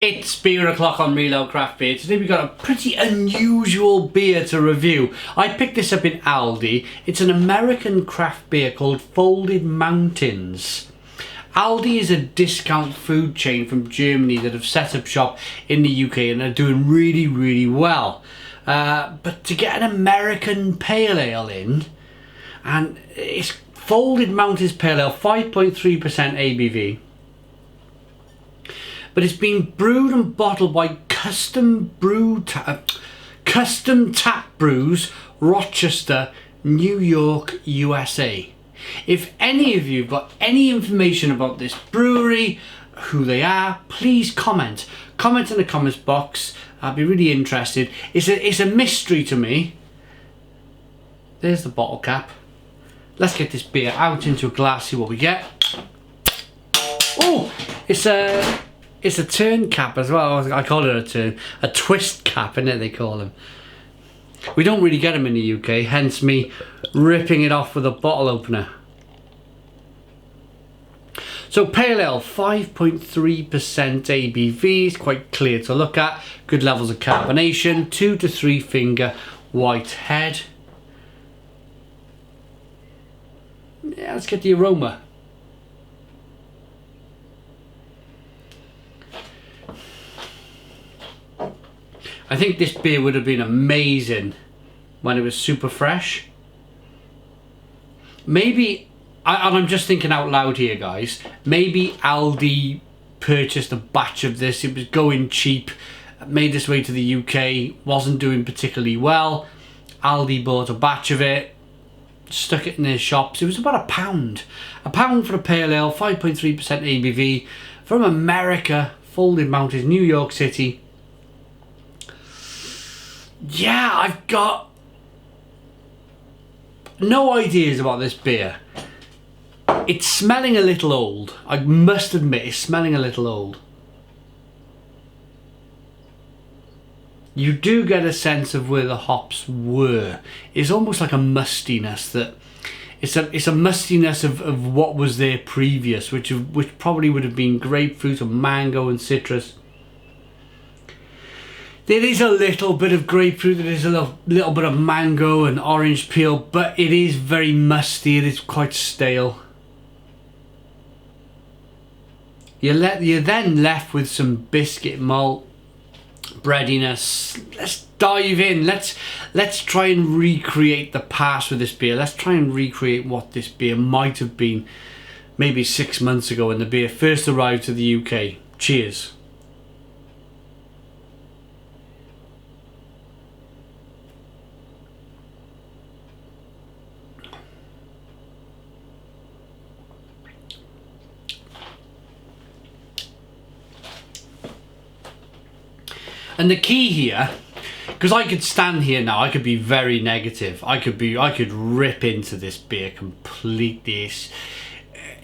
It's beer o'clock on Reload Craft Beer. Today we've got a pretty unusual beer to review. I picked this up in Aldi. It's an American craft beer called Folded Mountains. Aldi is a discount food chain from Germany that have set up shop in the UK and are doing really well. But to get an American pale ale in, and it's Folded Mountains Pale Ale, 5.3% ABV. But it's been brewed and bottled by Custom Tap Brews, Rochester, New York, USA. If any of you have got any information about this brewery, who they are, please comment. Comment in the comments box. I'd be really interested. It's a mystery to me. There's the bottle cap. Let's get this beer out into a glass, see what we get. Oh, it's a turn cap as well. I call it a turn. A twist cap, isn't it, they call them. We don't really get them in the UK, hence me ripping it off with a bottle opener. So pale ale, 5.3% ABV, is quite clear to look at. Good levels of carbonation, 2 to 3 finger white head. Yeah, let's get the aroma. I think this beer would have been amazing when it was super fresh. Maybe, and I'm just thinking out loud here guys, maybe Aldi purchased a batch of this. It was going cheap, made its way to the UK, wasn't doing particularly well. Aldi bought a batch of it, stuck it in their shops. It was about £1. £1 for a pale ale, 5.3% ABV, from America, Folded Mountains, New York City. Yeah, I've got no ideas about this beer. It's smelling a little old. I must admit, it's smelling a little old. You do get a sense of where the hops were. It's almost like a mustiness that it's a mustiness of what was there previous, which probably would have been grapefruit or mango and citrus. There is a little bit of grapefruit, there is a little bit of mango and orange peel, but it is very musty, it is quite stale. You're then left with some biscuit malt, breadiness. Let's dive in, let's try and recreate the past with this beer. Let's try and recreate what this beer might have been maybe 6 months ago when the beer first arrived to the UK. Cheers. And the key here, because I could stand here now, I could be very negative. I could rip into this beer completely.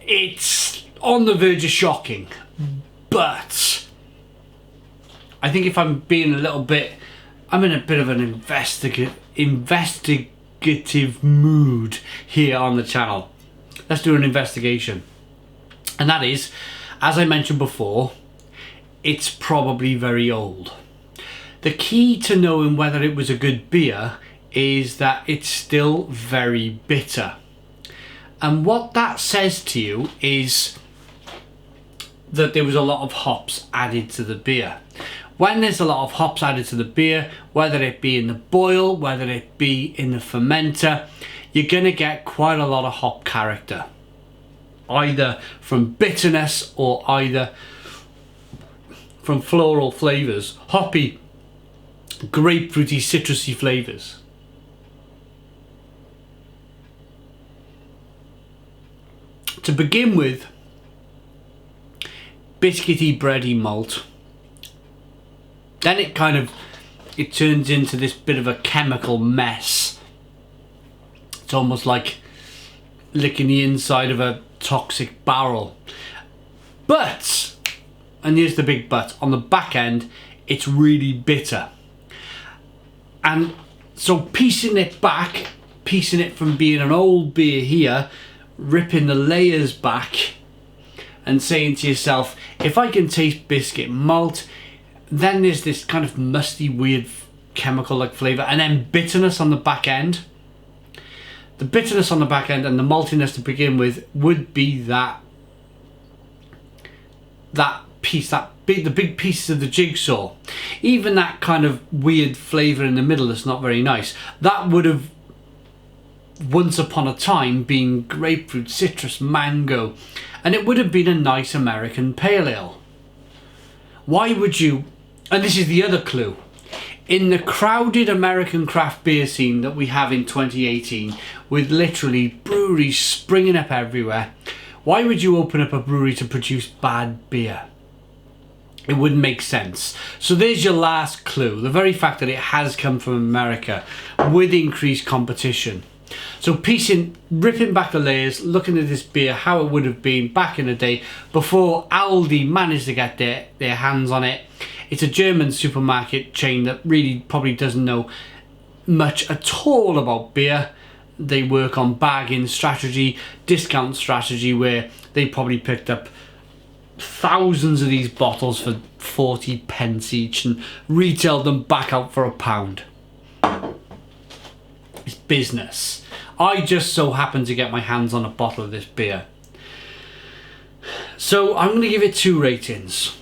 It's on the verge of shocking, but I think if I'm being a little bit, I'm in a bit of an investigative mood here on the channel. Let's do an investigation. And that is, as I mentioned before, it's probably very old. The key to knowing whether it was a good beer is that it's still very bitter. And what that says to you is that there was a lot of hops added to the beer. When there's a lot of hops added to the beer, whether it be in the boil, whether it be in the fermenter, you're going to get quite a lot of hop character. Either from bitterness or either from floral flavours, hoppy, grapefruity, citrusy flavours. To begin with, biscuity, bready malt. Then it turns into this bit of a chemical mess. It's almost like licking the inside of a toxic barrel. But, and here's the big but, on the back end, it's really bitter. And so piecing it from being an old beer here, ripping the layers back and saying to yourself, if I can taste biscuit malt, Then there's this kind of musty, weird chemical-like flavour, and then bitterness on the back end. The bitterness on the back end and the maltiness to begin with would be the big pieces of the jigsaw. Even that kind of weird flavour in the middle that's not very nice, that would have once upon a time been grapefruit, citrus, mango, and it would have been a nice American pale ale. Why would you, and this is the other clue, in the crowded American craft beer scene that we have in 2018, with literally breweries springing up everywhere, why would you open up a brewery to produce bad beer? It wouldn't make sense. So there's your last clue, the very fact that it has come from America with increased competition. So ripping back the layers, looking at this beer, how it would have been back in the day before Aldi managed to get their hands on it. It's a German supermarket chain that really probably doesn't know much at all about beer. They work on bagging strategy, discount strategy, where they probably picked up thousands of these bottles for 40 pence each and retailed them back out for £1. It's business. I just so happen to get my hands on a bottle of this beer. So I'm going to give it 2 ratings.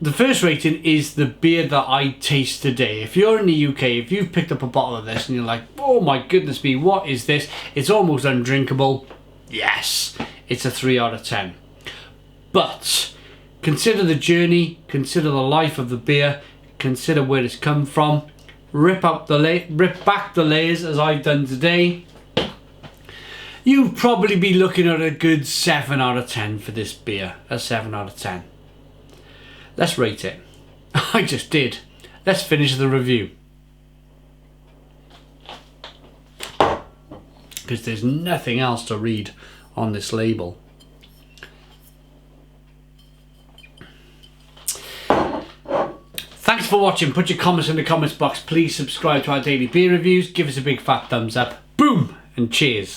The first rating is the beer that I taste today. If you're in the UK, if you've picked up a bottle of this and you're like, oh my goodness me, what is this? It's almost undrinkable. Yes, it's a 3 out of 10. But consider the journey, consider the life of the beer, consider where it's come from. Rip back the layers as I've done today. You'd probably be looking at a good 7 out of 10 for this beer. A 7 out of 10. Let's rate it. I just did. Let's finish the review. Because there's nothing else to read on this label. Thanks for watching. Put your comments in the comments box. Please subscribe to our daily beer reviews. Give us a big fat thumbs up. Boom! And cheers.